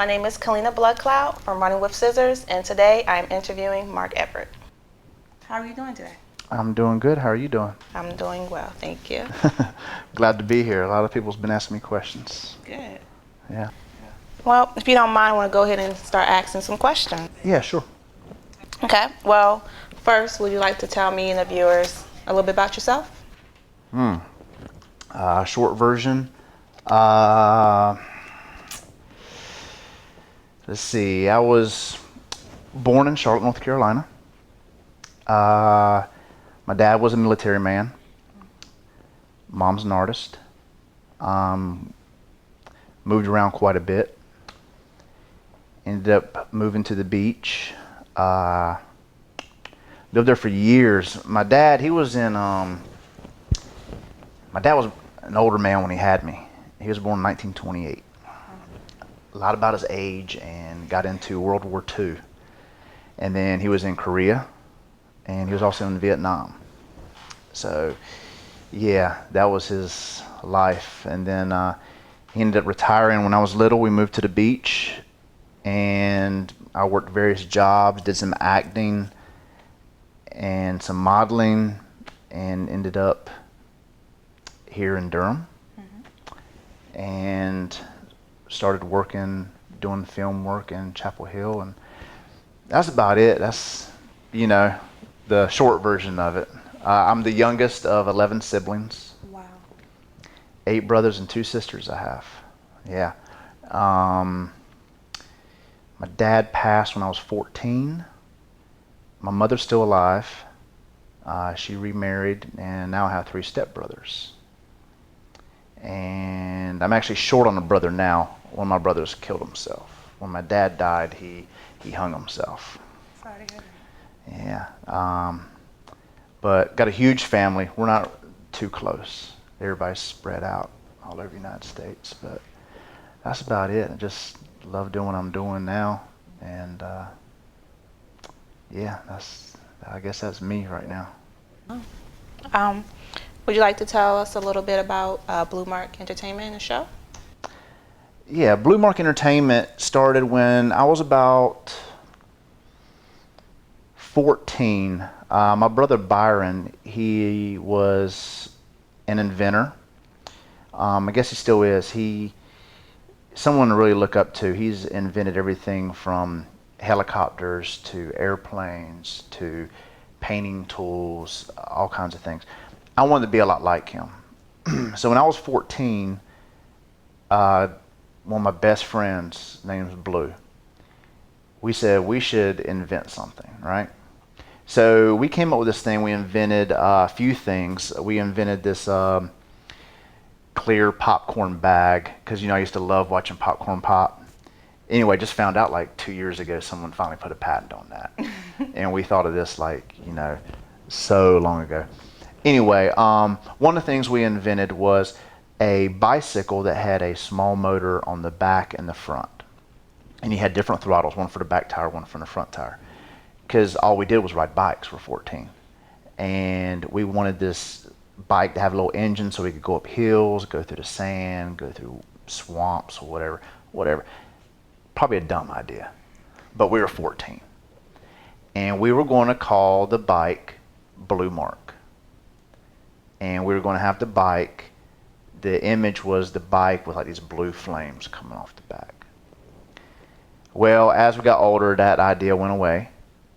My name is Kalina Bloodcloud from Running with Scissors, and today I'm interviewing Mark Everett. How are you doing today? I'm doing good. How are you doing? I'm doing well, thank you. Glad to be here. A lot of people's been asking me questions. Good. Yeah. Well, if you don't mind, I want to go ahead and start asking some questions. Yeah, sure. Okay, well, first, would you like to tell me and the viewers a little bit about yourself? Short version. Let's see. I was born in Charlotte, North Carolina. My dad was a military man. Mom's an artist. Moved around quite a bit. Ended up moving to the beach. Lived there for years. My dad was an older man when he had me. He was born in 1928. A lot about his age, and got into World War II. And then he was in Korea, and he was also in Vietnam. So, yeah, that was his life. And then he ended up retiring when I was little. We moved to the beach, and I worked various jobs, did some acting and some modeling, and ended up here in Durham. And started working, doing film work in Chapel Hill, and that's about it. That's, the short version of it. I'm the youngest of 11 siblings. Wow. 8 brothers and 2 sisters I have. Yeah. My dad passed when I was 14. My mother's still alive. She remarried, and now I have 3 stepbrothers. And I'm actually short on a brother now. One of my brothers killed himself. When my dad died, he hung himself. Sorry to hear that. Yeah. But got a huge family. We're not too close. Everybody's spread out all over the United States. But that's about it. I just love doing what I'm doing now. And yeah, I guess that's me right now. Would you like to tell us a little bit about BlueMark Entertainment and the show? Yeah, BlueMark Entertainment started when I was about 14. My brother Byron, he was an inventor. I guess he still is. Someone to really look up to. He's invented everything from helicopters to airplanes to painting tools, all kinds of things. I wanted to be a lot like him. So when I was 14, one of my best friends, named was Blue, we said we should invent something, right? So we came up with this thing. We invented a few things. We invented this clear popcorn bag, because I used to love watching popcorn pop. Anyway, just found out like 2 years ago someone finally put a patent on that. And we thought of this so long ago. Anyway, one of the things we invented was a bicycle that had a small motor on the back and the front. And you had different throttles, one for the back tire, one for the front tire. Because all we did was ride bikes for 14. And we wanted this bike to have a little engine so we could go up hills, go through the sand, go through swamps or whatever. Probably a dumb idea, but we were 14. And we were going to call the bike BlueMark. And we were going to have the bike, the image was the bike with like these blue flames coming off the back. Well, as we got older, that idea went away,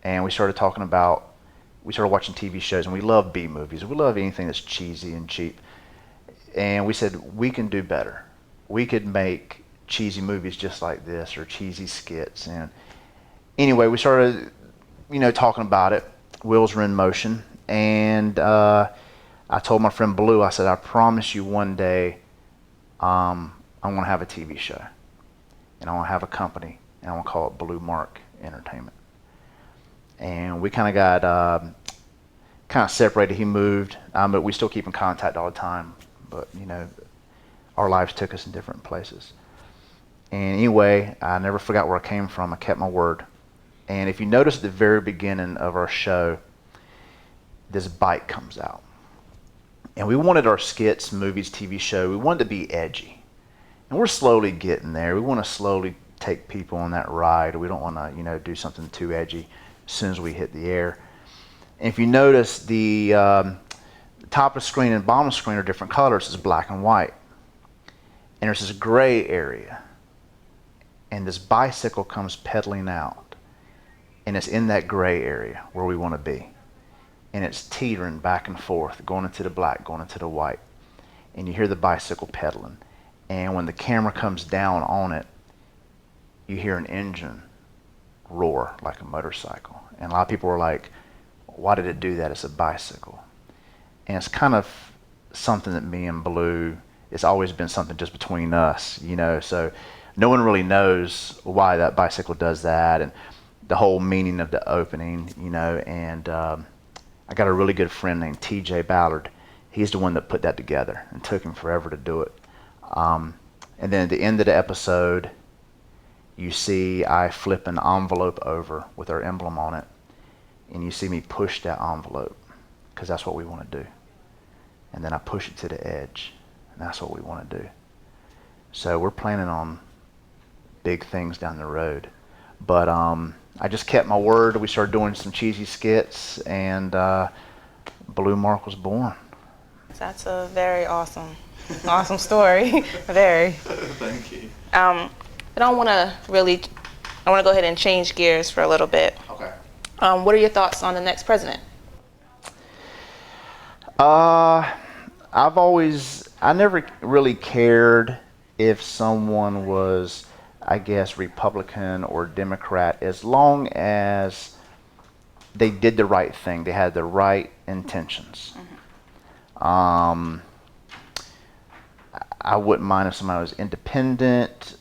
and we started watching TV shows, and we love B movies. We love anything that's cheesy and cheap. And we said, we can do better. We could make cheesy movies just like this, or cheesy skits. And anyway, we started, talking about it. Wheels were in motion. And I told my friend Blue, I said, I promise you one day I'm going to have a TV show. And I want to have a company. And I want to call it BlueMark Entertainment. And we kind of got separated. He moved, but we still keep in contact all the time. But, our lives took us in different places. And anyway, I never forgot where I came from. I kept my word. And if you notice at the very beginning of our show, this bike comes out. And we wanted our skits, movies, TV show, we wanted to be edgy. And we're slowly getting there. We want to slowly take people on that ride. We don't want to, do something too edgy as soon as we hit the air. And if you notice, the top of the screen and bottom of the screen are different colors. It's black and white. And there's this gray area. And this bicycle comes pedaling out. And it's in that gray area where we want to be. And it's teetering back and forth, going into the black, going into the white. And you hear the bicycle pedaling. And when the camera comes down on it, you hear an engine roar like a motorcycle. And a lot of people were like, why did it do that? It's a bicycle. And it's kind of something that me and Blue, it's always been something just between us, so no one really knows why that bicycle does that and the whole meaning of the opening, and I got a really good friend named TJ Ballard. He's the one that put that together and took him forever to do it. And then at the end of the episode, you see I flip an envelope over with our emblem on it, and you see me push that envelope because that's what we want to do. And then I push it to the edge, and that's what we want to do. So we're planning on big things down the road. But I just kept my word. We started doing some cheesy skits, and BlueMark was born. That's a very awesome story. Very. Thank you. I want to go ahead and change gears for a little bit. Okay. What are your thoughts on the next president? I never really cared if someone was, I guess, Republican or Democrat, as long as they did the right thing. They had the right intentions. Mm-hmm. I wouldn't mind if somebody was independent.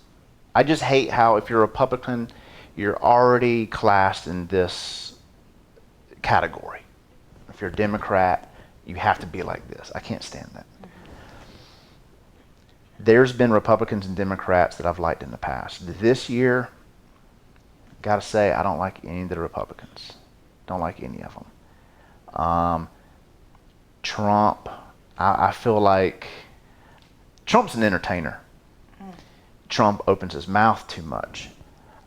I just hate how if you're a Republican, you're already classed in this category. If you're a Democrat, you have to be like this. I can't stand that. Mm-hmm. There's been Republicans and Democrats that I've liked in the past. This year, gotta say, I don't like any of the Republicans. Don't like any of them. Trump, I feel like Trump's an entertainer. Trump opens his mouth too much.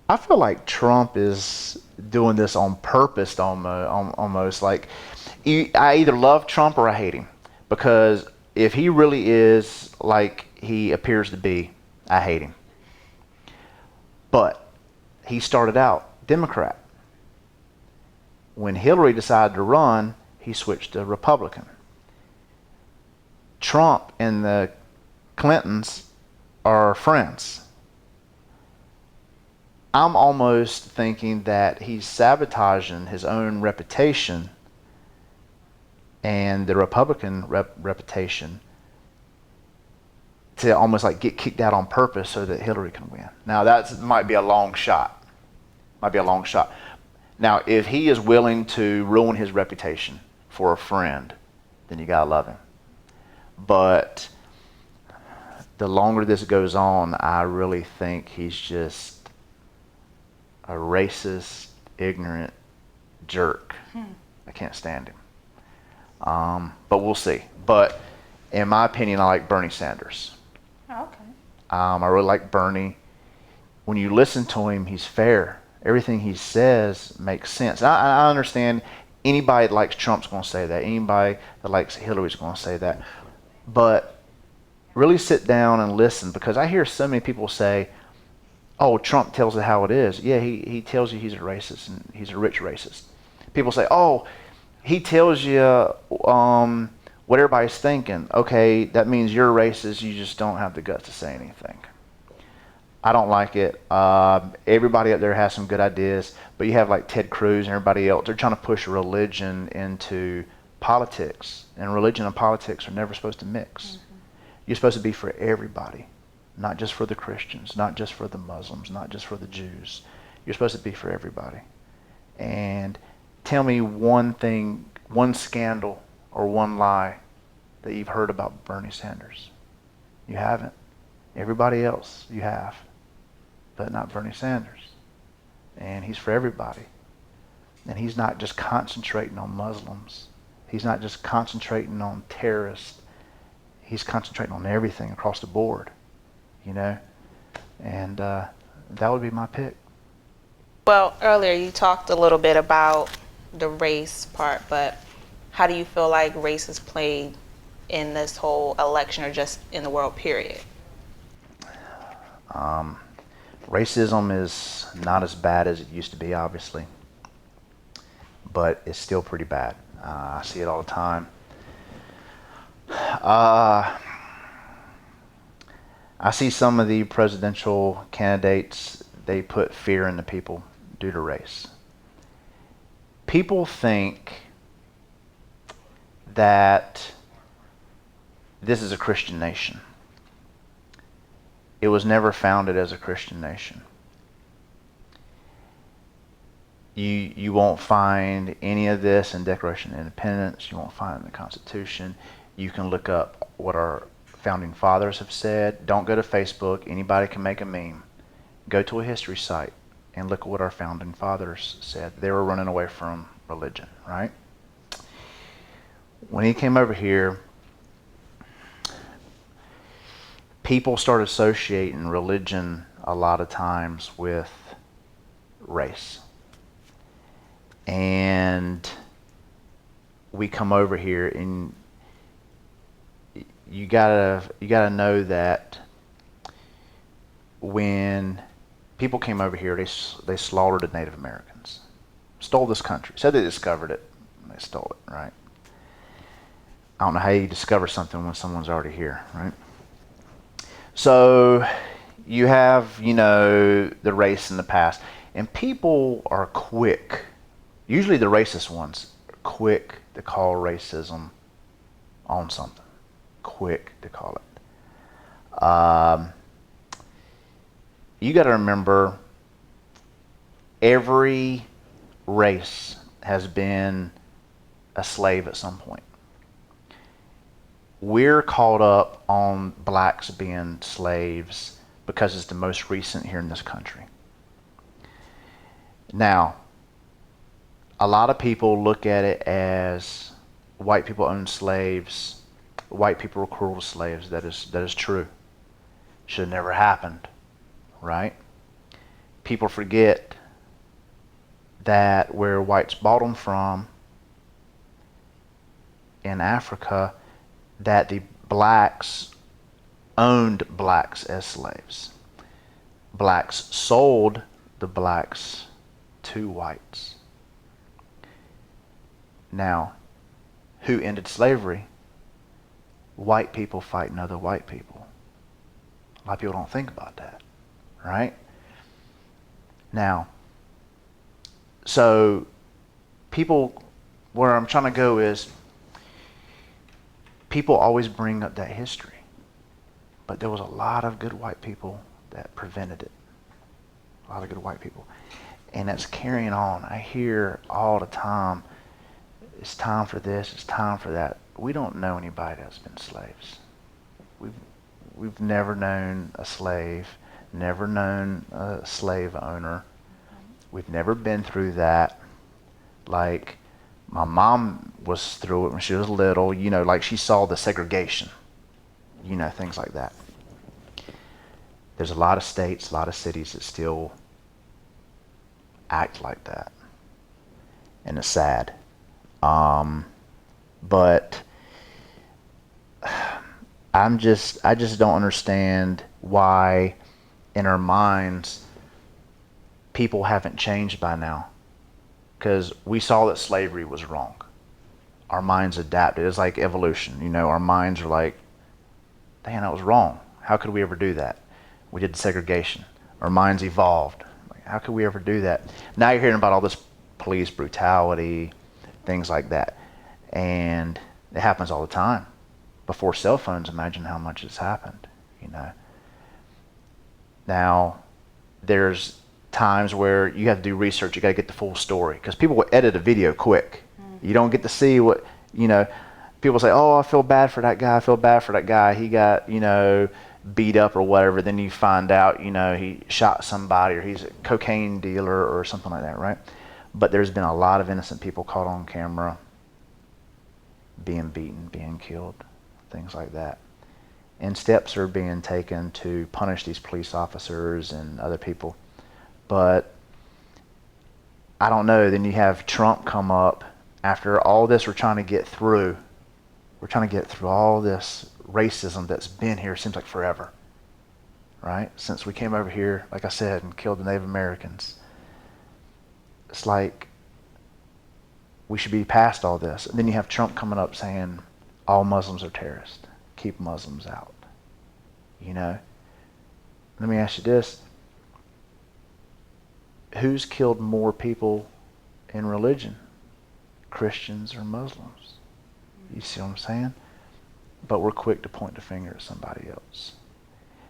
I feel like Trump is doing this on purpose, almost. Like, I either love Trump or I hate him. Because if he really is like he appears to be, I hate him. But he started out Democrat. When Hillary decided to run, he switched to Republican. Trump and the Clintons are friends. I'm almost thinking that he's sabotaging his own reputation and the Republican reputation to almost like get kicked out on purpose so that Hillary can win. Now that might be a long shot. Now if he is willing to ruin his reputation for a friend, then you gotta love him. But the longer this goes on, I really think he's just a racist, ignorant jerk. I can't stand him. But we'll see. But in my opinion, I like Bernie Sanders. Oh, okay. I really like Bernie. When you listen to him, he's fair. Everything he says makes sense. I understand anybody that likes Trump's going to say that. Anybody that likes Hillary's going to say that. But really sit down and listen, because I hear so many people say, oh, Trump tells it how it is. Yeah, he tells you he's a racist, and he's a rich racist. People say, oh, he tells you what everybody's thinking. Okay, that means you're racist. You just don't have the guts to say anything. I don't like it. Everybody up there has some good ideas, but you have like Ted Cruz and everybody else. They're trying to push religion into politics, and religion and politics are never supposed to mix. Mm-hmm. You're supposed to be for everybody, not just for the Christians, not just for the Muslims, not just for the Jews. You're supposed to be for everybody. And tell me one thing, one scandal or one lie that you've heard about Bernie Sanders. You haven't. Everybody else you have, but not Bernie Sanders. And he's for everybody. And he's not just concentrating on Muslims. He's not just concentrating on terrorists. He's concentrating on everything across the board, you know. And that would be my pick. Well, earlier you talked a little bit about the race part, but how do you feel like race is played in this whole election or just in the world period? Racism is not as bad as it used to be, obviously, but it's still pretty bad. I see it all the time. I see some of the presidential candidates, they put fear into people due to race. People think that this is a Christian nation. It was never founded as a Christian nation. You won't find any of this in Declaration of Independence. You won't find it in the Constitution. You can look up what our founding fathers have said. Don't go to Facebook. Anybody can make a meme. Go to a history site and look at what our founding fathers said. They were running away from religion, right? When he came over here, people start associating religion a lot of times with race. And we come over here, and you gotta know that when people came over here, they slaughtered the Native Americans, stole this country, said they discovered it, and they stole it, right? I don't know how you discover something when someone's already here, right? So you have, the race in the past, and people are quick, usually the racist ones, are quick to call racism on something. Quick to call it. You got to remember, every race has been a slave at some point. We're caught up on blacks being slaves because it's the most recent here in this country. Now, a lot of people look at it as white people owned slaves, white people were cruel slaves. That is true. Should have never happened, right? People forget that where whites bought them from in Africa, that the blacks owned blacks as slaves. Blacks sold the blacks to whites. Now, who ended slavery? White people fighting other white people. A lot of people don't think about that, right? Now, so people, where I'm trying to go is, people always bring up that history, but there was a lot of good white people that prevented it. A lot of good white people. And it's carrying on. I hear all the time, it's time for this, it's time for that. We don't know anybody that's been slaves. We've never known a slave, never known a slave owner. We've never been through that. Like, my mom was through it when she was little, like she saw the segregation, things like that. There's a lot of states, a lot of cities that still act like that. And it's sad. But I just don't understand why in our minds people haven't changed by now. Because we saw that slavery was wrong. Our minds adapted. It's like evolution. Our minds are like, damn, that was wrong. How could we ever do that? We did segregation. Our minds evolved. Like, how could we ever do that? Now you're hearing about all this police brutality, things like that. And it happens all the time. Before cell phones, imagine how much it's happened, Now, there's times where you have to do research. You got to get the full story, because people will edit a video quick. You don't get to see what, people say, oh, I feel bad for that guy. I feel bad for that guy. He got, beat up or whatever. Then you find out, he shot somebody, or he's a cocaine dealer or something like that, right? But there's been a lot of innocent people caught on camera being beaten, being killed, things like that. and steps are being taken to punish these police officers and other people. But I don't know. Then you have Trump come up after all this we're trying to get through. We're trying to get through all this racism that's been here, seems like forever, right? Since we came over here, like I said, and killed the Native Americans. It's like we should be past all this. And then you have Trump coming up saying all Muslims are terrorists. Keep Muslims out. You know? Let me ask you this. Who's killed more people in religion? Christians or Muslims? You see what I'm saying? But we're quick to point the finger at somebody else.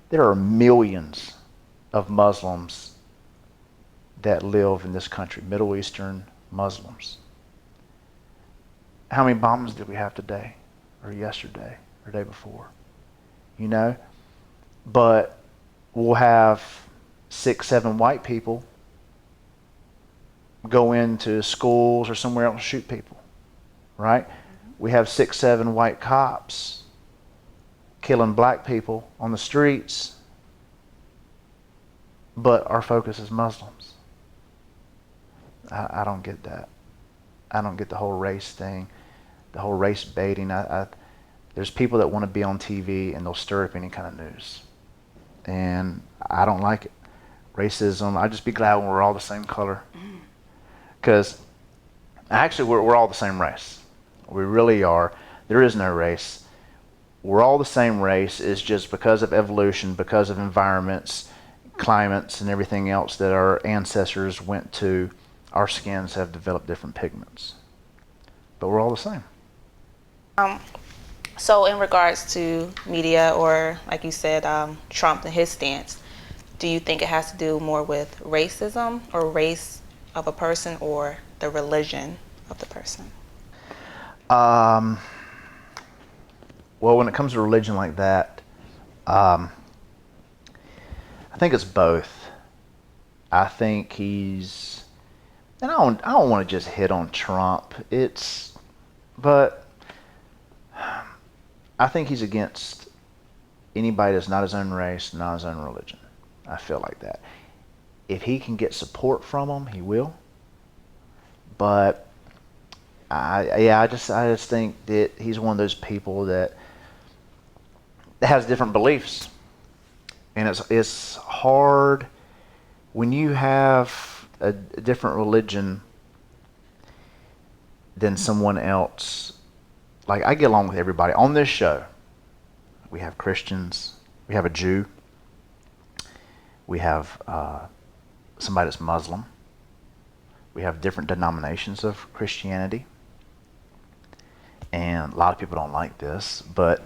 There are millions of Muslims that live in this country, Middle Eastern Muslims. How many bombs did we have today, or yesterday, or the day before? You know? But we'll have 6, 7 white people go into schools or somewhere else and shoot people, right? We have 6, 7 white cops killing black people on the streets, but our focus is Muslims. I don't get that. I don't get the whole race thing, the whole race baiting. There's people that want to be on TV and they'll stir up any kind of news, and I don't like it. Racism. I'd just be glad when we're all the same color, because actually we're all the same race. We really are. There is no race. We're all the same race. It's just because of evolution, because of environments, climates, and everything else that our ancestors went to, our skins have developed different pigments. But we're all the same. So in regards to media, or like you said, Trump and his stance, do you think it has to do more with racism or race of a person, or the religion of the person? Well, when it comes to religion like that, I think it's both. I think he's, and I don't want to just hit on Trump. But I think he's against anybody that's not his own race, not his own religion. I feel like that. If he can get support from them, he will. But I just think that he's one of those people that has different beliefs, and it's hard when you have a different religion than someone else. Like, I get along with everybody on this show. We have Christians, we have a Jew, we have somebody that's Muslim, we have different denominations of Christianity, and a lot of people don't like this, but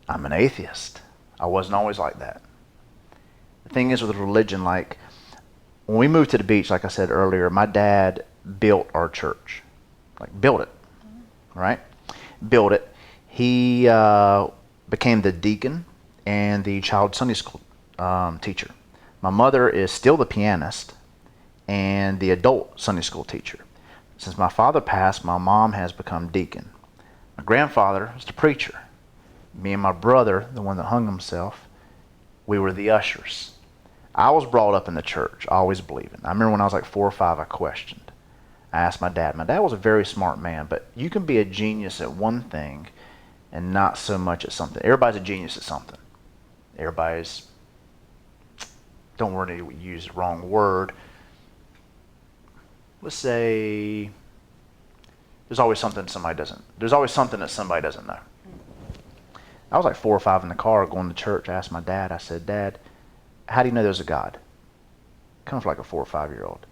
I'm an atheist. I wasn't always like that. The thing is with religion, like when we moved to the beach, like I said earlier, my dad built our church. Like, built it, right? Built it. He became the deacon and the child Sunday school teacher. My mother is still the pianist and the adult Sunday school teacher. Since my father passed, my mom has become deacon. My grandfather was the preacher. Me and my brother, the one that hung himself, we were the ushers. I was brought up in the church, always believing. I remember when I was like 4 or 5, I questioned. I asked my dad. My dad was a very smart man, but you can be a genius at one thing and not so much at something. Everybody's a genius at something. Everybody's, don't worry to use the wrong word. Let's say there's always something somebody doesn't. There's always something that somebody doesn't know. I was like 4 or 5 in the car going to church. I asked my dad, I said, Dad, how do you know there's a God? Coming from like a 4 or 5-year-old.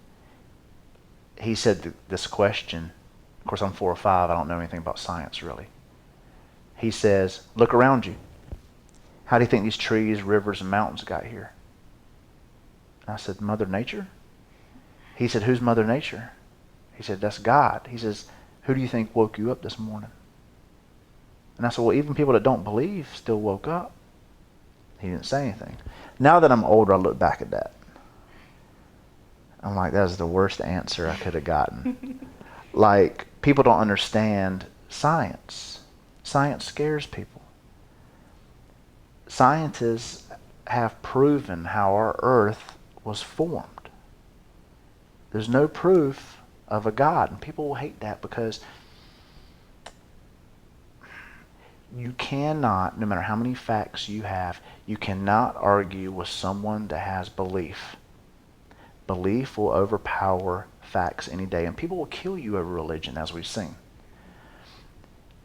He said this question. Of course, I'm 4 or 5. I don't know anything about science, really. He says, look around you. How do you think these trees, rivers, and mountains got here? And I said, Mother Nature? He said, who's Mother Nature? He said, that's God. He says, who do you think woke you up this morning? And I said, well, even people that don't believe still woke up. He didn't say anything. Now that I'm older, I look back at that. I'm like, that was the worst answer I could have gotten. Like, people don't understand science. Science scares people. Scientists have proven how our earth was formed. There's no proof of a God. And people will hate that because you cannot, no matter how many facts you have, you cannot argue with someone that has belief. Belief will overpower facts any day, and people will kill you over religion, as we've seen.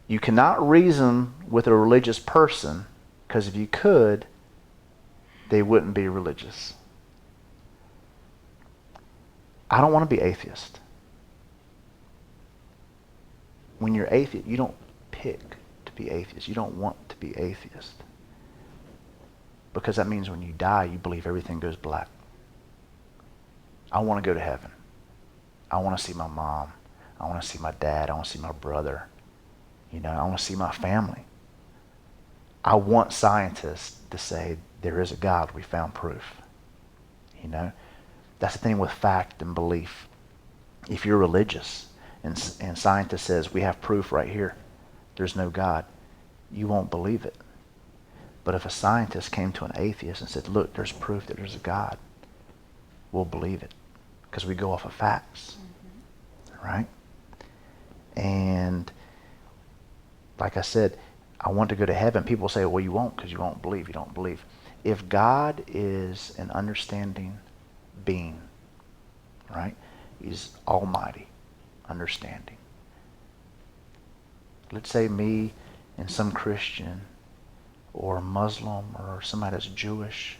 You cannot reason with a religious person, because if you could, they wouldn't be religious. I don't want to be atheist. When you're atheist, you don't pick to be atheist. You don't want to be atheist. Because that means when you die, you believe everything goes black. I want to go to heaven. I want to see my mom. I want to see my dad. I want to see my brother. I want to see my family. I want scientists to say there is a God. We found proof. That's the thing with fact and belief. If you're religious and scientist says we have proof right here, there's no God, you won't believe it. But if a scientist came to an atheist and said, look, there's proof that there's a God, we'll believe it because we go off of facts. Right? And like I said, I want to go to heaven. People say, well, you won't because you won't believe. You don't believe. If God is an understanding being, right? He's almighty, understanding. Let's say me and some Christian or Muslim or somebody that's Jewish,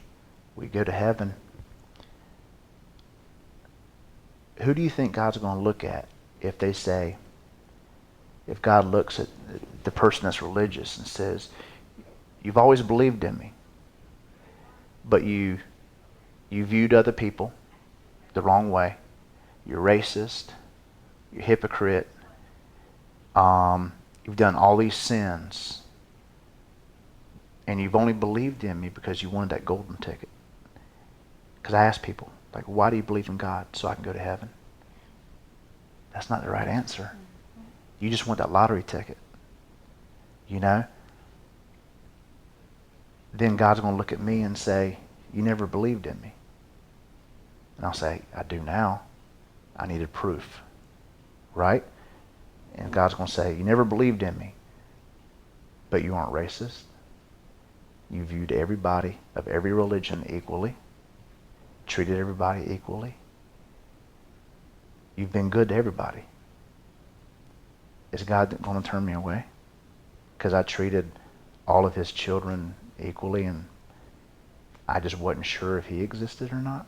we go to heaven. Who do you think God's going to look at if they say, if God looks at the person that's religious and says, you've always believed in me, but you viewed other people the wrong way. You're racist. You're a hypocrite. You've done all these sins. And you've only believed in me because you wanted that golden ticket. Because I ask people, like, why do you believe in God? So I can go to heaven. That's not the right answer. You just want that lottery ticket. Then God's going to look at me and say, you never believed in me. And I'll say, I do now. I needed proof. Right? And God's going to say, you never believed in me, but you aren't racist. You viewed everybody of every religion equally, treated everybody equally. You've been good to everybody. Is God going to turn me away? Because I treated all of his children equally and I just wasn't sure if he existed or not?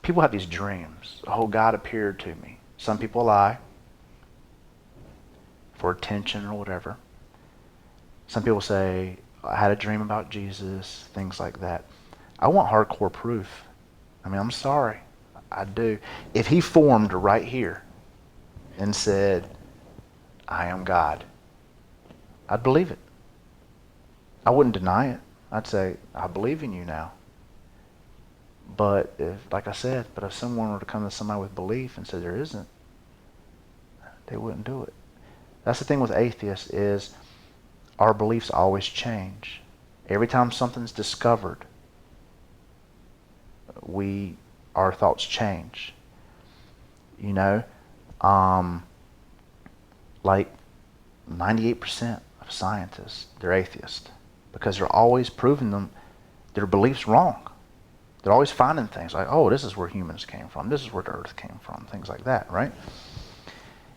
People have these dreams. Oh, God appeared to me. Some people lie for attention or whatever. Some people say, I had a dream about Jesus, things like that. I want hardcore proof. I'm sorry. I do. If he formed right here and said, I am God, I'd believe it. I wouldn't deny it. I'd say, I believe in you now. But if someone were to come to somebody with belief and say there isn't, they wouldn't do it. That's the thing with atheists is our beliefs always change. Every time something's discovered, our thoughts change. Like 98% of scientists, they're atheists because they're always proving their beliefs wrong. They're always finding things like, oh, this is where humans came from. This is where the earth came from. Things like that, right?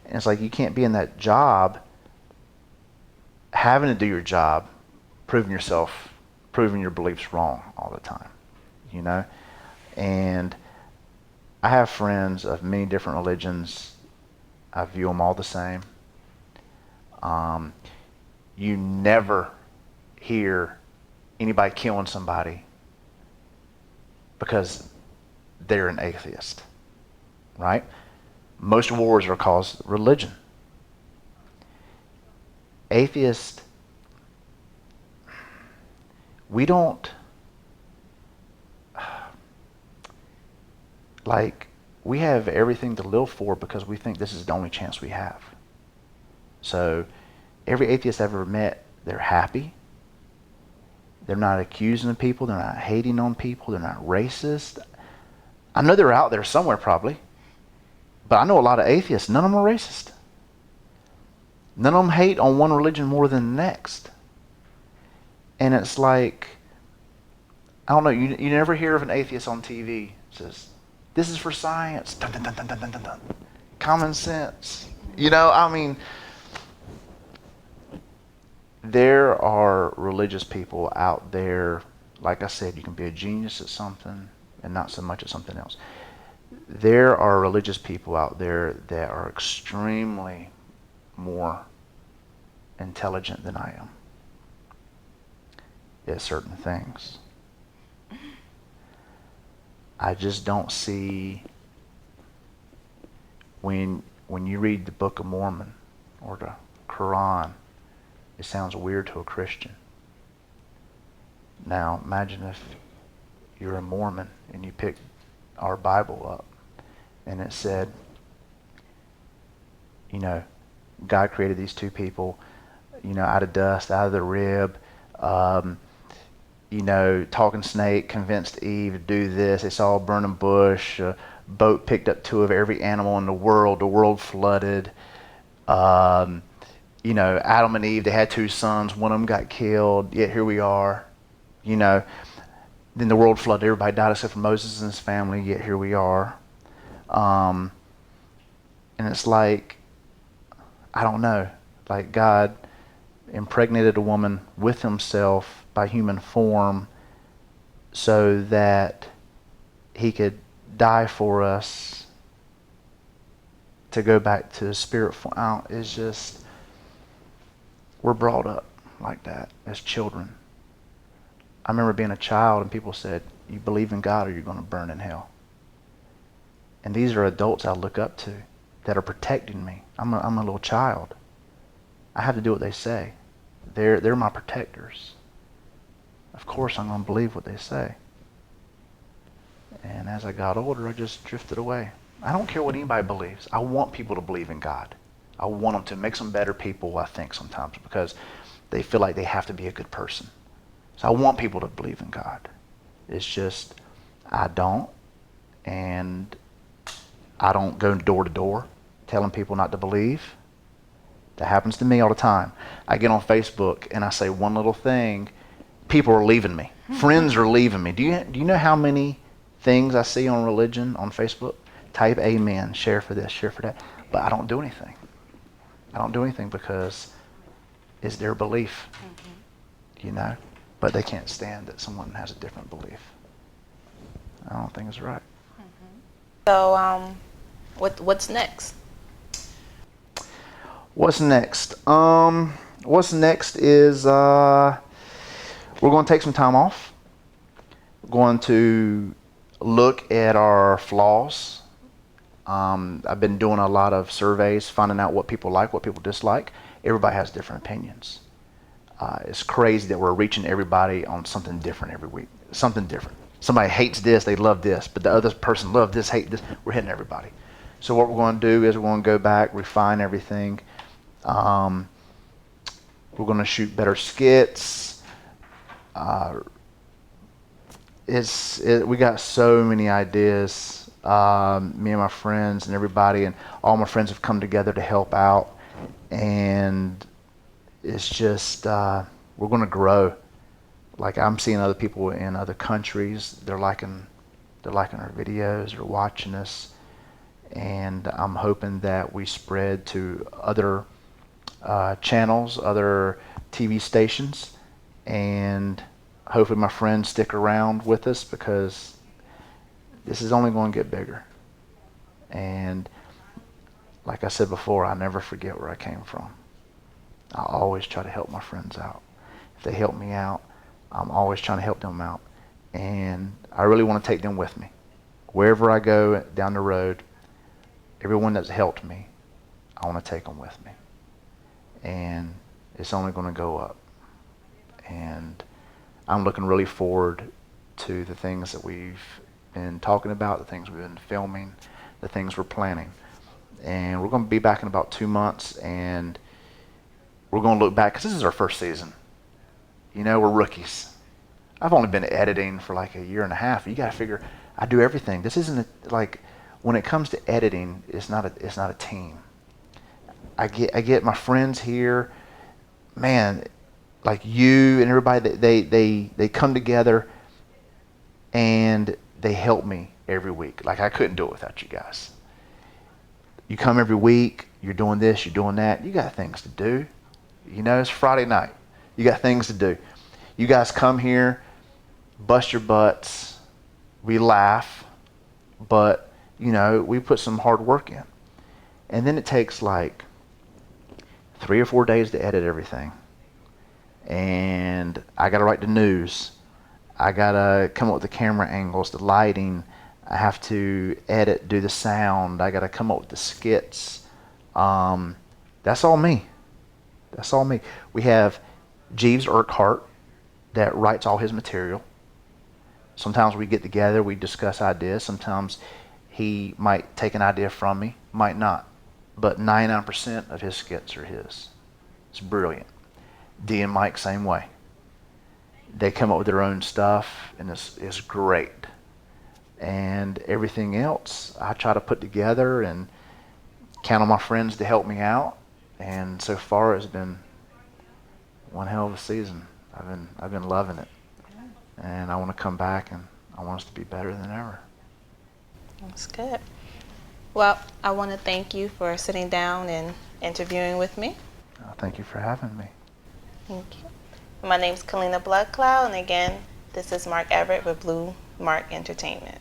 And it's like you can't be in that job having to do your job, proving your beliefs wrong all the time, And I have friends of many different religions. I view them all the same. You never hear anybody killing somebody because they're an atheist, right? Most wars are caused religion. Atheists, we have everything to live for because we think this is the only chance we have. So every atheist I've ever met, they're happy, They're not accusing people. They're not hating on people. They're not racist. I know they're out there somewhere probably. But I know a lot of atheists. None of them are racist. None of them hate on one religion more than the next. And it's like, I don't know, you never hear of an atheist on TV says, this is for science. Dun, dun, dun, dun, dun, dun, dun, dun. Common sense. You know, I mean, there are religious people out there, like I said, you can be a genius at something and not so much at something else. There are religious people out there that are extremely more intelligent than I am at certain things. I just don't see, when you read the Book of Mormon or the Quran, it sounds weird to a Christian. Now imagine if you're a Mormon and you pick our Bible up and it said, you know, God created these two people, you know, out of dust, out of the rib. You know, talking snake convinced Eve to do this. They saw a burning bush. A boat picked up two of every animal in the world. The world flooded. You know, Adam and Eve, they had two sons. One of them got killed. Yet here we are. You know, then the world flooded. Everybody died except for Moses and his family. Yet here we are. And it's like, I don't know. Like God impregnated a woman with himself by human form so that he could die for us to go back to the spirit form. It's just, we're brought up like that as children. I remember being a child and people said, you believe in God or you're going to burn in hell. And these are adults I look up to that are protecting me. I'm a little child. I have to do what they say. They're my protectors. Of course I'm going to believe what they say. And as I got older, I just drifted away. I don't care what anybody believes. I want people to believe in God. I want them to. Make them better people, I think, sometimes, because they feel like they have to be a good person. So I want people to believe in God. It's just, I don't. And I don't go door to door telling people not to believe. That happens to me all the time. I get on Facebook and I say one little thing, people are leaving me. Friends are leaving me. Do you know how many things I see on religion on Facebook? Type amen, share for this, share for that. But I don't do anything. I don't do anything because it's their belief, you know. But they can't stand that someone has a different belief. I don't think it's right. So, what's next? What's next? What's next is we're going to take some time off. We're going to look at our flaws. I've been doing a lot of surveys, finding out what people like, what people dislike. Everybody has different opinions. It's crazy that we're reaching everybody on something different every week. Something different. Somebody hates this, they love this, but the other person loves this, hate this. We're hitting everybody. So what we're going to do is we're going to go back, refine everything. We're going to shoot better skits. We got so many ideas. Me and my friends and everybody, and all my friends have come together to help out. And it's just, we're going to grow. Like I'm seeing other people in other countries, they're liking our videos, they're watching us. And I'm hoping that we spread to other channels, other TV stations, and hopefully my friends stick around with us because this is only going to get bigger. And like I said before, I never forget where I came from. I always try to help my friends out. If they help me out, I'm always trying to help them out. And I really want to take them with me. Wherever I go down the road, everyone that's helped me, I want to take them with me. And it's only going to go up. And I'm looking really forward to the things that we've been talking about, the things we've been filming, the things we're planning. And we're going to be back in about 2 months, and we're going to look back, because this is our first season. You know, we're rookies. I've only been editing for like a year and a half. You got to figure, I do everything. This isn't like, when it comes to editing, it's not a team. I get my friends here, man, like you and everybody. They come together and they help me every week. Like I couldn't do it without you guys. You come every week. You're doing this. You're doing that. You got things to do. You know, it's Friday night. You got things to do. You guys come here, bust your butts. We laugh, but you know, we put some hard work in. And then it takes like 3 or 4 days to edit everything. And I got to write the news. I got to come up with the camera angles, the lighting. I have to edit, do the sound. I got to come up with the skits. That's all me. That's all me. We have Jeeves Urquhart that writes all his material. Sometimes we get together, we discuss ideas. Sometimes he might take an idea from me, might not. But 99% of his skits are his. It's brilliant. Dee and Mike, same way. They come up with their own stuff, and it's great. And everything else, I try to put together and count on my friends to help me out. And so far, it's been one hell of a season. I've been loving it, and I want to come back, and I want us to be better than ever. That's good. Well, I want to thank you for sitting down and interviewing with me. Thank you for having me. Thank you. My name's Kalina Bloodcloud, and again, this is Mark Everett with BlueMark Entertainment.